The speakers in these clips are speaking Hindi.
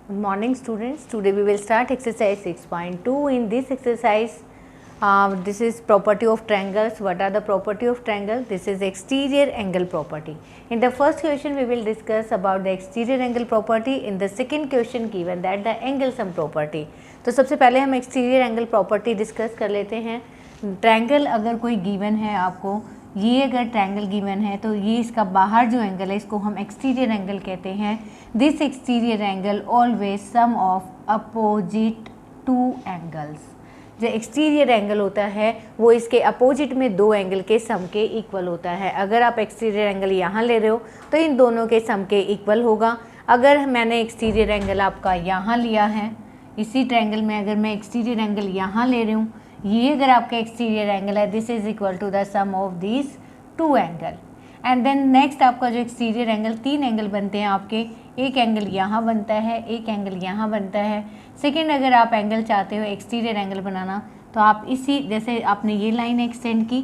Good morning students. Today we will start exercise 6.2. In this exercise, this is property of triangles. What are the property of triangle? This is exterior angle property. In the first question we will discuss about the exterior angle property. In the second question given that the angle sum property. तो सबसे पहले हम exterior angle property discuss कर लेते हैं. ट्रायंगल अगर कोई गिवन है आपको, ये अगर ट्रायंगल गिवन है तो ये इसका बाहर जो एंगल है इसको हम एक्सटीरियर एंगल कहते हैं. This exterior angle always sum of opposite two angles. जो एक्सटीरियर एंगल होता है वो इसके अपोजिट में दो एंगल के सम के इक्वल होता है. अगर आप एक्सटीरियर एंगल यहाँ ले रहे हो तो इन दोनों के सम के इक्वल होगा. अगर मैंने एक्सटीरियर एंगल आपका यहाँ लिया है, इसी ट्रायंगल में अगर मैं एक्सटीरियर एंगल यहाँ ले रही हूँ, ये अगर आपका एक्सटीरियर एंगल है, this is equal to the sum of this two angle. And then next आपका जो एक्सटीरियर एंगल, तीन एंगल बनते हैं आपके. एक एंगल यहाँ बनता है, एक एंगल यहाँ बनता है. सेकंड, अगर आप एंगल चाहते हो एक्सटीरियर एंगल बनाना तो आप इसी, जैसे आपने ये लाइन एक्सटेंड की,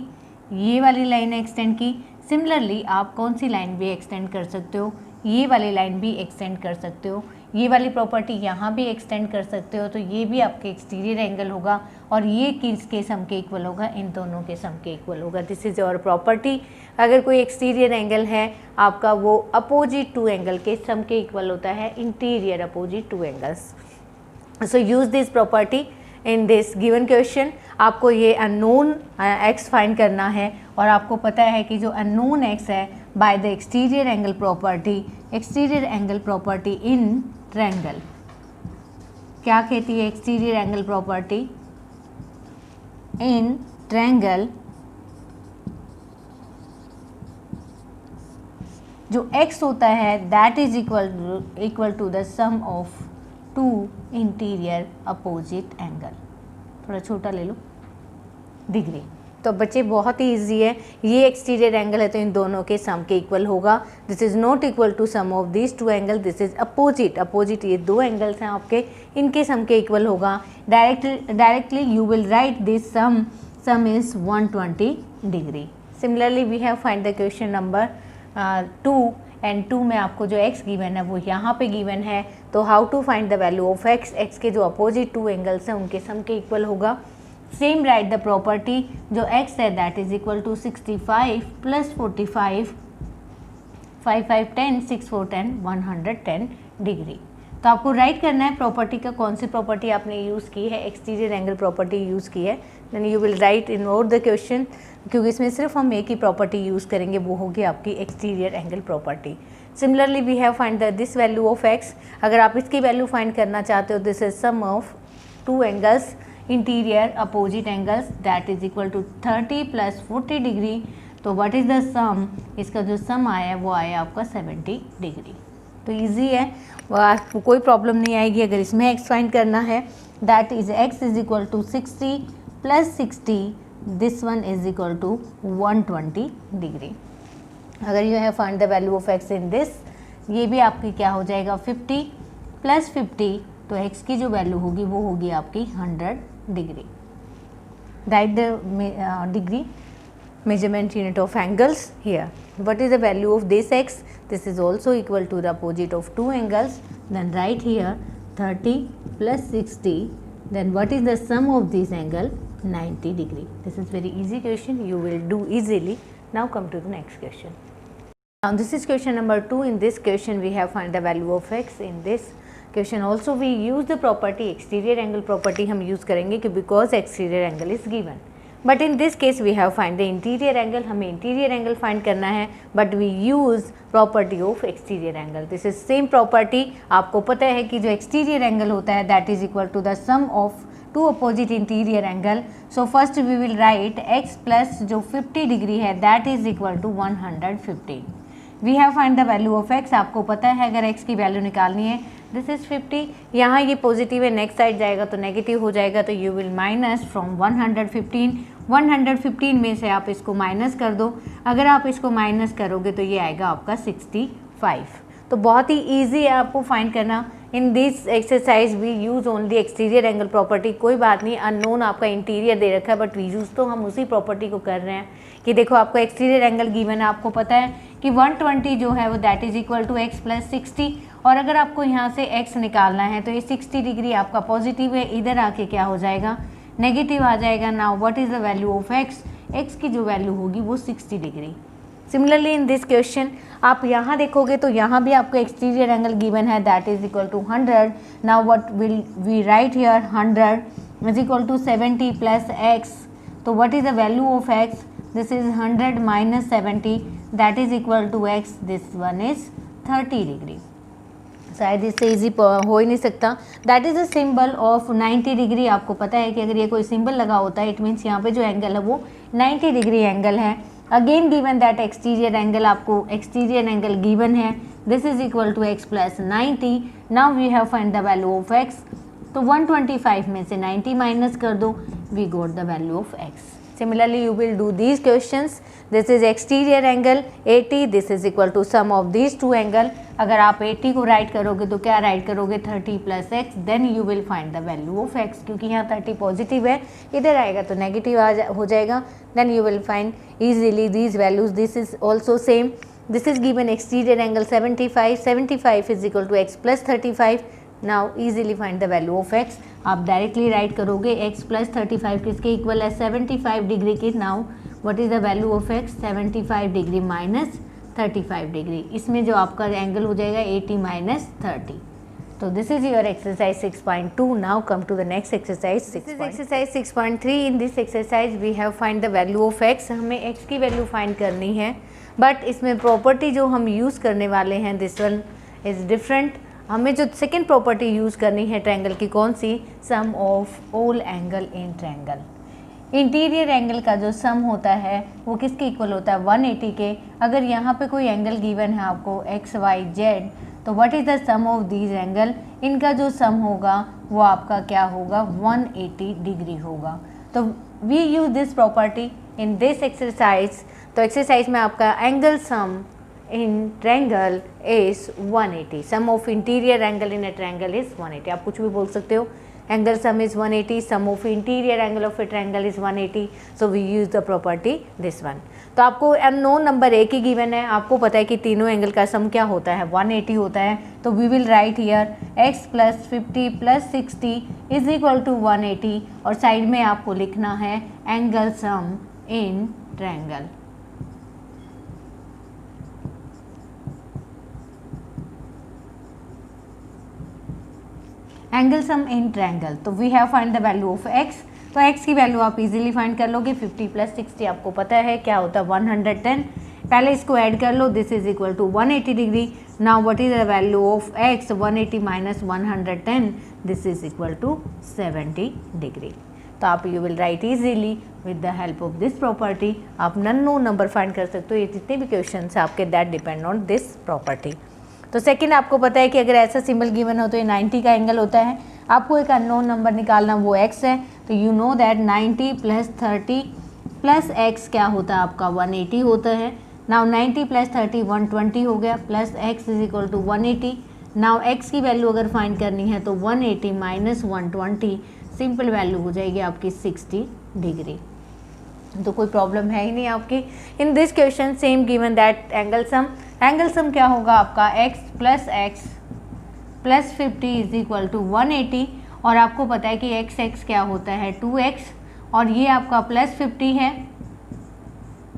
ये वाली लाइन एक्सटेंड की, सिमिलरली आप कौन सी लाइन भी एक्सटेंड कर सकते हो, ये वाली लाइन भी एक्सटेंड कर सकते हो. ये वाली प्रॉपर्टी यहाँ भी एक्सटेंड कर सकते हो, तो ये भी आपके एक्सटीरियर एंगल होगा और ये किसके सम के इक्वल होगा, इन दोनों के सम के इक्वल होगा. This is your property. अगर कोई एक्सटीरियर एंगल है आपका, वो अपोजिट टू एंगल के सम के इक्वल होता है, interior opposite two angles. So use this property in this given question. आपको ये अननोन एक्स फाइंड करना है और आपको पता है कि जो अननोन एक्स है by the exterior angle property, exterior angle property in triangle क्या कहती है? Exterior angle property in triangle, जो x होता है that is equal to the sum of two interior opposite angle. थोड़ा छोटा ले लो, डिग्री. तो बच्चे बहुत ही ईजी है. ये एक्सटीरियर एंगल है तो इन दोनों के सम के इक्वल होगा. This is not equal to sum of this two angle. This is opposite. Opposite ये दो एंगल्स हैं आपके, इनके सम के इक्वल होगा. Directly you will write this sum is 120 degree. Similarly we have find the question number 2 and 2 में आपको जो x गिवन है वो यहाँ पे गिवन है. तो how to find the value of x? x के जो अपोजिट टू एंगल्स हैं उनके सम के इक्वल होगा. सेम राइट द प्रॉपर्टी, जो x है that is equal to 65 plus 45, 5 5 10, 6 4 10, 110 degree. तो आपको राइट करना है प्रॉपर्टी का, कौन सी प्रॉपर्टी आपने यूज़ की है, एक्सटीरियर एंगल प्रॉपर्टी यूज़ की है. Then you will write in over the question, क्योंकि इसमें सिर्फ हम एक ही प्रॉपर्टी यूज़ करेंगे, वो होगी आपकी exterior angle property. Similarly we have find the this value of x. अगर आप इसकी वैल्यू फाइंड करना चाहते हो, this is sum of two angles, interior opposite angles, that is equal to 30 plus 40 degree. तो व्हाट इज द सम? इसका जो सम आया है वो आया आपका 70 डिग्री. तो इजी है, आपको कोई प्रॉब्लम नहीं आएगी. अगर इसमें x फाइंड करना है, that is x is equal to 60 plus 60, this one is equal to 120 degree. अगर you have find the value of x in this, ये भी आपकी क्या हो जाएगा 50 प्लस 50, तो x की जो वैल्यू होगी वो होगी आपकी 100 degree. Right the degree measurement unit of angles here. What is the value of this x? This is also equal to the opposite of two angles. Then write here 30 plus 60. Then what is the sum of this angle? 90 degree. This is very easy question. You will do easily. Now come to the next question. Now this is question number 2. In this question we have find the value of x. In this question also we use the property exterior angle property हम use करेंगे कि because exterior angle is given. But in this case we have find the interior angle. हमें इंटीरियर एंगल फाइंड करना है, but we use property of exterior angle. This is same property. आपको पता है कि जो एक्सटीरियर एंगल होता है that is equal to the sum of two opposite interior angle. So first we will write x plus जो 50 डिग्री है that is equal to 115. We have find the value of x. आपको पता है अगर x की वैल्यू निकालनी है, दिस इज 50. यहाँ ये पॉजिटिव है, नेक्स्ट साइड जाएगा तो नेगेटिव हो जाएगा. तो यू विल माइनस फ्रॉम 115 में से आप इसको माइनस कर दो. अगर आप इसको माइनस करोगे तो ये आएगा आपका 65. तो बहुत ही ईजी है आपको फाइंड करना. In this exercise we use only exterior angle property. कोई बात नहीं, अननोन आपका इंटीरियर दे रखा है, बट वी यूज़ तो हम उसी प्रॉपर्टी को कर रहे हैं कि देखो आपको एक्सटीरियर एंगल गिवन है, आपको पता है कि 120 जो है वो that is equal to x plus 60 और अगर आपको यहाँ से x निकालना है तो ये 60 डिग्री आपका पॉजिटिव है, इधर आके क्या हो जाएगा, नेगेटिव आ जाएगा। Now what is the value of x की जो वैल्यू होगी वो 60 degree. Similarly in this question आप यहाँ देखोगे तो यहाँ भी आपको एक्सटीरियर एंगल गिवन है, that is equal to 100। Now what will we write here, 100 is equal to 70 plus x। तो what is the value of x, this is 100 minus 70 that is equal to x, this one is 30 degree. शायद इससे इजी हो ही नहीं सकता। That is a symbol of 90 degree. आपको पता है कि अगर ये कोई सिंबल लगा होता है इट मीन्स यहाँ पे जो एंगल है वो 90 डिग्री एंगल है। Again given that exterior angle, आपको एक्सटीरियर एंगल गिवन है, this is equal to x plus 90। Now we have find the value of x। तो 125 में से 90 माइनस कर दो, we got the value of x। Similarly, you will do these questions. This is exterior angle 80. This is equal to sum of these two angle. अगर आप 80 को राइट करोगे तो क्या राइट करोगे, 30 plus x, then you will find the value of x। क्योंकि यहाँ 30 पॉजिटिव है, इधर आएगा तो नेगेटिव हो जाएगा, then you will find easily these values. This is also same, this is given exterior angle 75, 75 is equal to x plus 35। Now easily find the value of x। आप डायरेक्टली राइट करोगे x प्लस 35 किसके इक्वल है, 75 डिग्री के। नाउ what is the value of x, 75 degree minus 35 degree. इसमें जो आपका एंगल हो जाएगा 80 माइनस 30। तो this is your exercise 6.2। Now come to the next exercise 6.3। In this exercise we have find the value of x। हमें x की वैल्यू फाइंड करनी है, बट इसमें प्रॉपर्टी जो हम यूज़ करने वाले हैं दिस वन इज़ डिफरेंट। हमें जो सेकेंड प्रॉपर्टी यूज़ करनी है ट्रायंगल की, कौन सी, sum of all angle in triangle. Interior angle का जो सम होता है वो किसके इक्वल होता है, 180 के। अगर यहाँ पे कोई एंगल गिवन है आपको x y z, तो what is the sum of these angle, इनका जो सम होगा वो आपका क्या होगा, 180 डिग्री होगा। तो we use this property in this exercise. तो एक्सरसाइज में आपका angle sum in triangle is 180. Sum of interior angle in a triangle is 180. आप कुछ भी बोल सकते हो, angle sum is 180, sum of interior angle of a triangle is 180. So we use the property this one. तो आपको अननोन नंबर एक ही गिवन है, आपको पता है कि तीनों एंगल का सम क्या होता है, 180 होता है। तो we will write here x plus 50 plus 60 is equal to 180, और साइड में आपको लिखना है angle sum in triangle. Angle sum in triangle. तो we have find the value of x। तो x की वैल्यू आप इजीली फाइंड कर लोगे, 50 प्लस 60 आपको पता है क्या होता है, 110। पहले इसको ऐड कर लो, this is equal to 180 degree. Now what is the value of x, 180 minus 110, this is equal to 70 degree. तो आप you will write easily with the help of this property. आप नन नो नंबर फाइंड कर सकते हो। ये जितने भी क्वेश्चन है आपके that depend on this property. तो सेकंड आपको पता है कि अगर ऐसा सिंबल गिवन हो तो ये 90 का एंगल होता है। आपको एक अननोन नंबर निकालना, वो x है। तो you know that 90 plus 30 plus x क्या होता है आपका, 180 होता है। नाउ 90 प्लस 30 120 हो गया, plus x is equal to 180। Now x की वैल्यू अगर फाइंड करनी है तो 180 माइनस 120, सिंपल वैल्यू हो जाएगी आपकी 60 डिग्री। तो कोई प्रॉब्लम है ही नहीं आपकी। In this question same given that angle sum, angle sum क्या होगा आपका, x plus 50 is equal to 180, और आपको पता है कि x क्या होता है 2x, और ये आपका प्लस 50 है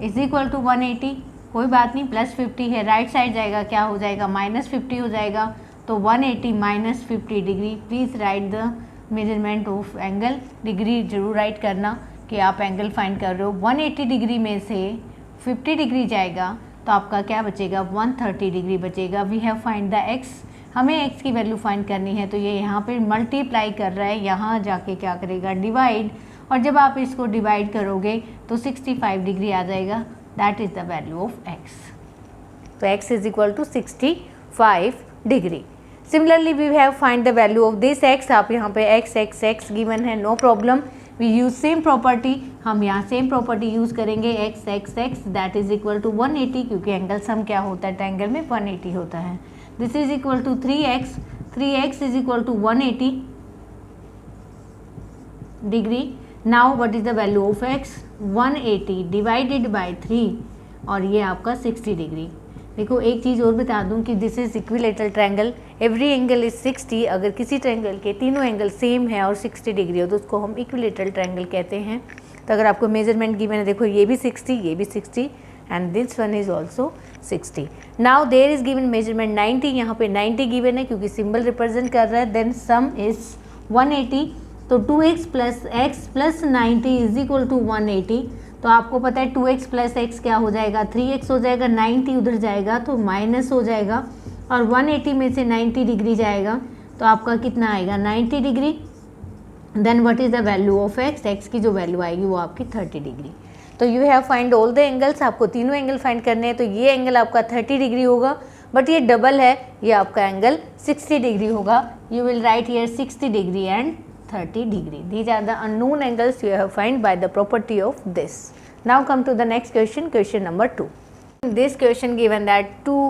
इज इक्वल टू 180। कोई बात नहीं, प्लस 50 है, राइट साइड जाएगा क्या हो जाएगा, माइनस 50 हो जाएगा। तो 180 minus 50 degree. Please write the measurement of angle, degree जरूर राइट करना कि आप एंगल फाइंड कर रहे हो। 180 डिग्री में से 50 डिग्री जाएगा तो आपका क्या बचेगा, 130 डिग्री बचेगा। We have find the x। हमें x की वैल्यू फाइंड करनी है, तो ये यहाँ पे मल्टीप्लाई कर रहा है, यहाँ जाके क्या करेगा, डिवाइड, और जब आप इसको डिवाइड करोगे तो 65 डिग्री आ जाएगा। That is the value of x। तो x is equal to 65 degree. Similarly we have find the value of this x। आप यहाँ पे x गिवन है, no problem. We use same property, हम यहाँ सेम प्रॉपर्टी यूज़ करेंगे x that is equal to 180, क्योंकि एंगल सम क्या होता है ट्रायंगल में, 180 होता है। This is equal to 3x is equal to 180 degree. Now what is the value of x, 180 divided by 3, और ये आपका 60 डिग्री। देखो एक चीज़ और बता दूं कि this is equilateral triangle, every angle is 60। अगर किसी ट्रायंगल के तीनों एंगल सेम है और 60 डिग्री हो तो उसको हम इक्विलेटरल ट्रायंगल कहते हैं। तो अगर आपको मेजरमेंट गिवन है, देखो ये भी 60, ये भी 60 and this one is also 60। Now there is given measurement 90, यहाँ पे 90 गिवन है क्योंकि सिंबल रिप्रेजेंट कर रहा है। देन सम इज 180, तो 2x plus x plus 90 is equal to 180। तो आपको पता है 2x प्लस एक्स क्या हो जाएगा, 3x हो जाएगा, 90 उधर जाएगा तो माइनस हो जाएगा और 180 में से 90 डिग्री जाएगा तो आपका कितना आएगा 90 degree. Then what is the value of x, x की जो वैल्यू आएगी वो आपकी 30 डिग्री। तो you have find all the angles, आपको तीनों एंगल फाइंड करने हैं। तो ये एंगल आपका 30 डिग्री होगा, बट ये डबल है, ये आपका एंगल 60 डिग्री होगा। You will write here 60 degree and 30 degree. These are the unknown angles you have find by the property of this. Now come to the next question, question number 2. In this question given that two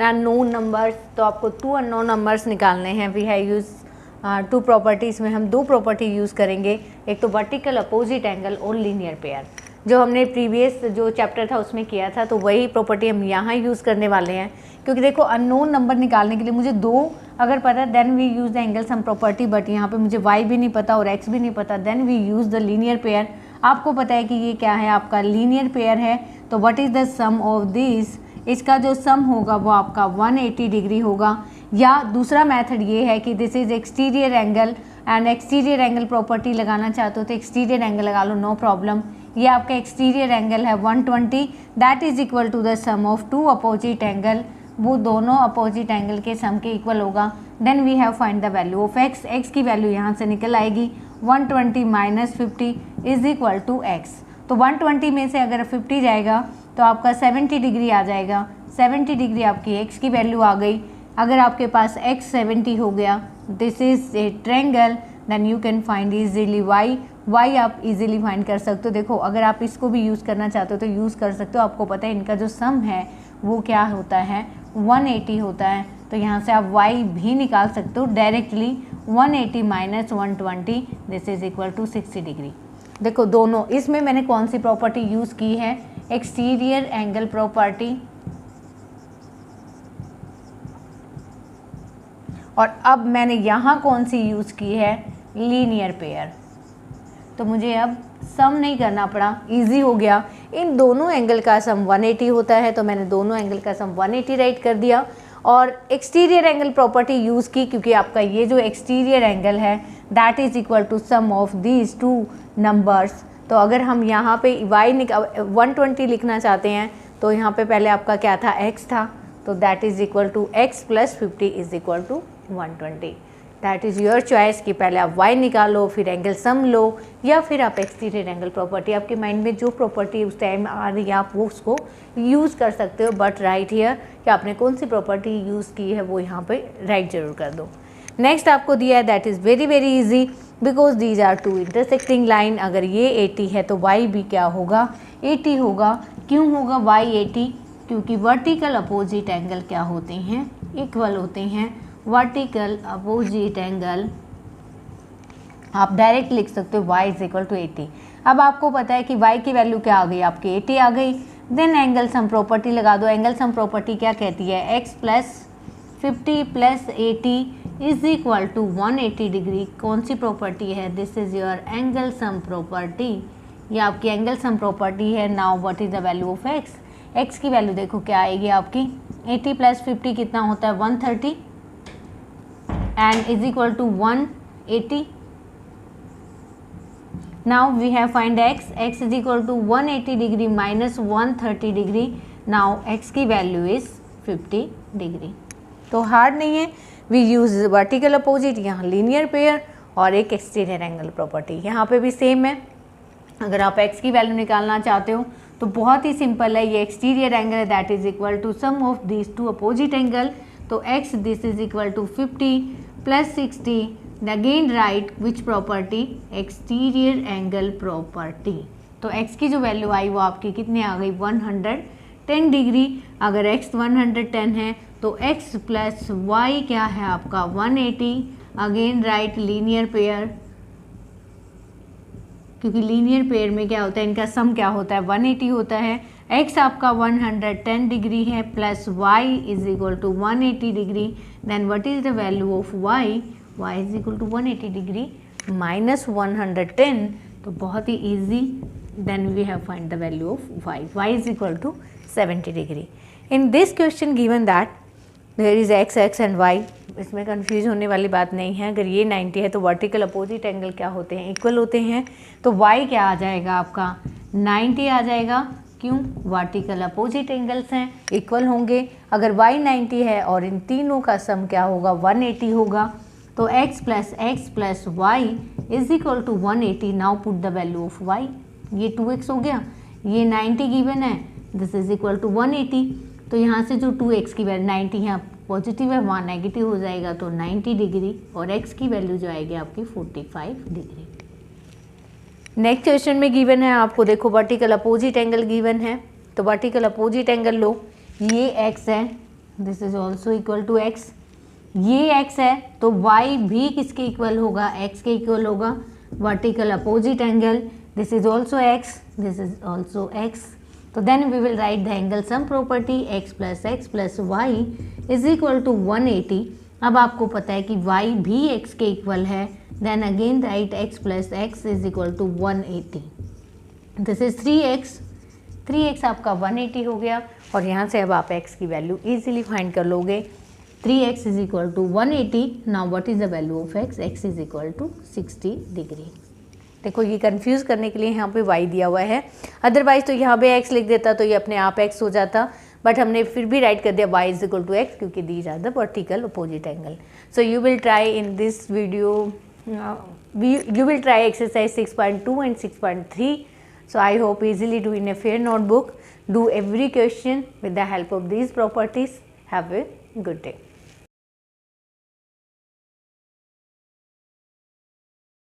unknown numbers, तो आपको two unknown numbers निकालने हैं। We have used two properties में हम दो property यूज़ करेंगे, एक तो vertical opposite angle और linear pair। जो हमने प्रीवियस जो चैप्टर था उसमें किया था, तो वही प्रॉपर्टी हम यहाँ यूज़ करने वाले हैं। क्योंकि देखो अननोन नंबर निकालने के लिए मुझे दो अगर पता then we use the angle sum property, but यहाँ पे मुझे y भी नहीं पता और x भी नहीं पता, then we use the linear pair. आपको पता है कि ये क्या है, आपका लीनियर पेयर है। तो what is the sum of this, इसका जो सम होगा वो आपका 180 डिग्री होगा। या दूसरा मेथड ये है कि this is exterior angle and exterior angle property लगाना चाहते हो तो एक्सटीरियर एंगल लगा लो, नो प्रॉब्लम। ये आपका एक्सटीरियर एंगल है 120, that is equal to the sum of two opposite angle, वो दोनों अपोजिट एंगल के सम के इक्वल होगा। Then we have find the value of x, x की वैल्यू यहाँ से निकल आएगी 120 minus 50 is equal to x. तो 120 में से अगर 50 जाएगा तो आपका 70 डिग्री आ जाएगा, 70 डिग्री आपकी एक्स की वैल्यू आ गई। अगर आपके पास एक्स 70 हो गया, this is a triangle, then you can find easily y, y आप इजीली फाइंड कर सकते हो। देखो अगर आप इसको भी यूज़ करना चाहते हो तो यूज़ कर सकते हो। आपको पता है इनका जो सम है वो क्या होता है, 180 होता है। तो यहाँ से आप y भी निकाल सकते हो directly, 180 minus 120 this is equal to 60 degree. देखो दोनों इसमें मैंने कौन सी प्रॉपर्टी यूज़ की है, एक्सटीरियर एंगल प्रॉपर्टी, और अब मैंने यहाँ कौन सी यूज़ की है, लीनियर पेयर। तो मुझे अब सम नहीं करना पड़ा, इजी हो गया। इन दोनों एंगल का सम 180 होता है तो मैंने दोनों एंगल का सम 180 राइट कर दिया और एक्सटीरियर एंगल प्रॉपर्टी यूज़ की क्योंकि आपका ये जो एक्सटीरियर एंगल है that is equal to sum of these two numbers. तो अगर हम यहाँ पे y 120 लिखना चाहते हैं तो यहाँ पे पहले आपका क्या था, x था, तो that is equal to x plus 50 is equal to 120। That is your choice कि पहले आप y निकालो फिर एंगल सम लो या फिर आप एक्सटीरियर एंगल प्रॉपर्टी, आपके माइंड में जो प्रॉपर्टी उस टाइम आ रही है आप वो उसको यूज़ कर सकते हो। बट राइट हियर कि आपने कौन सी प्रॉपर्टी यूज़ की है वो यहाँ पे राइट जरूर कर दो। नेक्स्ट आपको दिया है that is very very easy because these are two intersecting line. अगर ये 80 है तो y भी क्या होगा, 80 होगा। क्यों होगा y 80, क्योंकि वर्टिकल अपोजिट एंगल क्या होते हैं, इक्वल होते हैं। वर्टिकल अपोजिट एंगल आप डायरेक्ट लिख सकते हो y इज इक्वल टू 80। अब आपको पता है कि y की वैल्यू क्या आ गई, आपकी 80 आ गई। देन एंगल सम प्रॉपर्टी लगा दो। एंगल सम प्रॉपर्टी क्या कहती है, x plus 50 plus 80 is equal to 180 degree. कौन सी प्रॉपर्टी है, this is your angle sum property, ये आपकी एंगल सम प्रॉपर्टी है। Now what is the value of x, x की वैल्यू देखो क्या आएगी आपकी, 80 प्लस 50 कितना होता है 130 and is equal to 180. Now we have find x, x is equal to 180 degree minus 130 degree. Now x की वैल्यू is 50 डिग्री। तो हार्ड नहीं है, we use vertical opposite, यहाँ linear pair और एक exterior angle property। यहाँ पे भी सेम है। अगर आप x की वैल्यू निकालना चाहते हो तो बहुत ही सिंपल है, ये एक्सटीरियर एंगल है that is equal to sum of this two opposite angle. तो x this is equal to 50 plus 60, again right which property, exterior angle property. तो x की जो वैल्यू आई वो आपकी कितनी आ गई 110 डिग्री। अगर x 110 है तो x प्लस y क्या है आपका 180, अगेन राइट लीनियर पेयर, क्योंकि लीनियर पेयर में क्या होता है, इनका सम क्या होता है 180 होता है। x आपका 110 डिग्री है plus y is equal to 180 degree, then what is the value of y, y is equal to 180 degree minus 110, तो बहुत ही easy, then we have find the value of y, y is equal to 70 degree. In this question given that there is x and y, इसमें कंफ्यूज होने वाली बात नहीं है। अगर ये 90 है तो वर्टिकल अपोजिट एंगल क्या होते हैं, इक्वल होते हैं, तो y क्या आ जाएगा आपका 90 आ जाएगा, क्यों, वर्टिकल अपोजिट एंगल्स हैं, इक्वल होंगे। अगर y 90 है और इन तीनों का सम क्या होगा 180 होगा, तो x plus y is equal to 180। Now put the value of y, ये 2x हो गया, ये 90 गिवन है, दिस इज इक्वल टू 180, तो यहाँ से जो 2x की वैल्यू 90 यहाँ पॉजिटिव है, वहाँ नेगेटिव हो जाएगा, तो 90 डिग्री, और x की वैल्यू जो आएगी आपकी 45 डिग्री। नेक्स्ट क्वेश्चन में गिवन है आपको, देखो वर्टिकल अपोजिट एंगल गिवन है, तो वर्टिकल अपोजिट एंगल लो, ये x है, this is also equal to x, ये x है तो y भी किसके इक्वल होगा, x के इक्वल होगा, vertical opposite angle, this is also x, this is also x, तो then we will write the angle sum property x plus y is equal to 180। अब आपको पता है कि y भी x के इक्वल है, then again write x plus x is equal to 180, this is 3x आपका 180 हो गया, और यहाँ से अब आप x की वैल्यू इजीली फाइंड कर लोगे, 3x is equal to 180। Now what is the value of x is equal to 60 degree. देखो ये कंफ्यूज करने के लिए यहाँ पे y दिया हुआ है, अदरवाइज तो यहाँ पे x लिख देता तो ये अपने आप x हो जाता, बट हमने फिर भी राइट कर दिया y is equal to x, क्योंकि these are the vertical opposite angle. So you will try in this video, you will try exercise 6.2 and 6.3. So I hope easily do in a fair notebook. Do every question with the help of these properties. Have a good day.